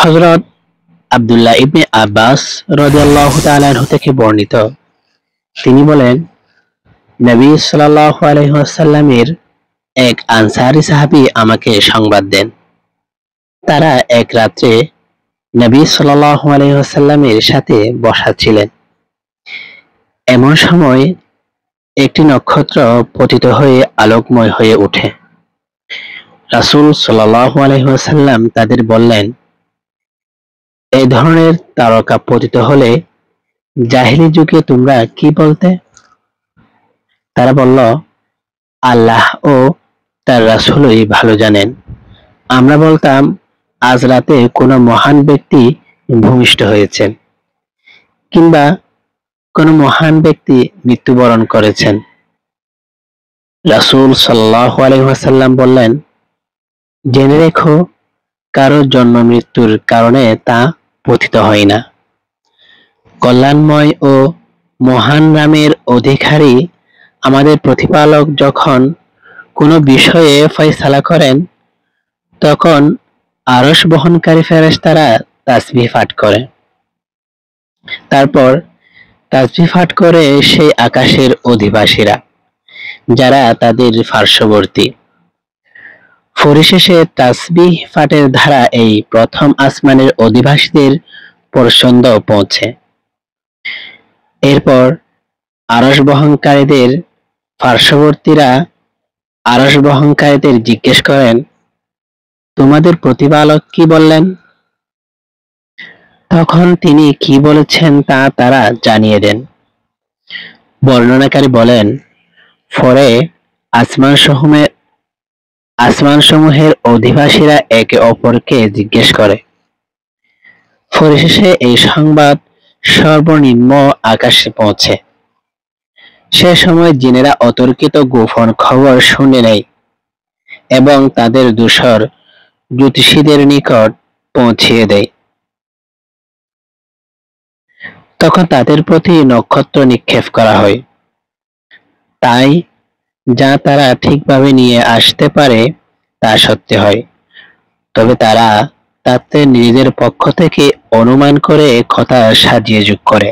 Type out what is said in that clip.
হযরত আব্দুল্লাহ ইবনে আব্বাস রাদিয়াল্লাহু তাআলা আনহু থেকে বর্ণিত, তিনি বলেন, নবী সাল্লাল্লাহু আলাইহি ওয়াসাল্লামের এক আনসারী সাহাবী আমাকে সংবাদ দেন। তারা এক রাত্রে নবী সাল্লাল্লাহু আলাইহি ওয়াসাল্লামের সাথে বসা ছিলেন। এমন সময় একটি নক্ষত্র পতিত হয়ে আলোকময় হয়ে ওঠে। রাসূল সাল্লাল্লাহু আলাইহি ওয়াসাল্লাম তাদের বললেন, এই ধরনের তারকা পতিত হলে জাহেলী যুগে তোমরা কি বলতে? তারা বলল, আল্লাহ ও তার রাসূলই ভালো জানেন। আমরা বলতাম, আজ রাতে কোনো মহান ব্যক্তি ভূমিষ্ঠ হয়েছেন, কিংবা কোনো মহান ব্যক্তি মৃত্যুবরণ করেছেন। রাসূল সাল্লাল্লাহু আলাইহি ওয়াসাল্লাম বললেন, জেনে রেখো, কারো জন্ম মৃত্যুর কারণে তা পতিত হয় না। কল্যাণময় ও মহান নামের অধিকারী আমাদের প্রতিপালক যখন কোনো বিষয়ে ফয়সালা করেন, তখন আরশ বহনকারী ফেরেশতারা তাসবিহ পাঠ করে। তারপর তাসবিহ পাঠ করে সেই আকাশের অধিবাসীরা, যারা তাদের পার্শ্ববর্তী। পরিশেষে তাসবিহ পাঠের ধারা এই প্রথম আসমানের অধিবাসীদের পর্যন্ত পৌঁছে। এরপর আরশ বহনকারীদের পার্শ্ববর্তীরা আরশ বহনকারীদের জিজ্ঞেস করেন, তোমাদের প্রতিপালক কি বললেন? তখন তিনি কি বলেছেন তা তারা জানিয়ে দেন। বর্ণনাকারী বলেন, পরে আসমানসমূহের অধিবাসীরা একে অপরকে জিজ্ঞেস করে। পরিশেষে এই সংবাদ সর্বনিম্ন আকাশে পৌঁছে। সে সময় জিনেরা অতর্কিত গোপন খবর শুনে নেয় এবং তাদের দূষর জ্যোতিষীদের নিকট পৌঁছিয়ে দেয়। তখন তাদের প্রতি নক্ষত্র নিক্ষেপ করা হয়। তাই যা তারা ঠিকভাবে নিয়ে আসতে পারে তা সত্যি হয়, তবে তারা তাতে নিজেদের পক্ষ থেকে অনুমান করে কথা সাজিয়ে যোগ করে।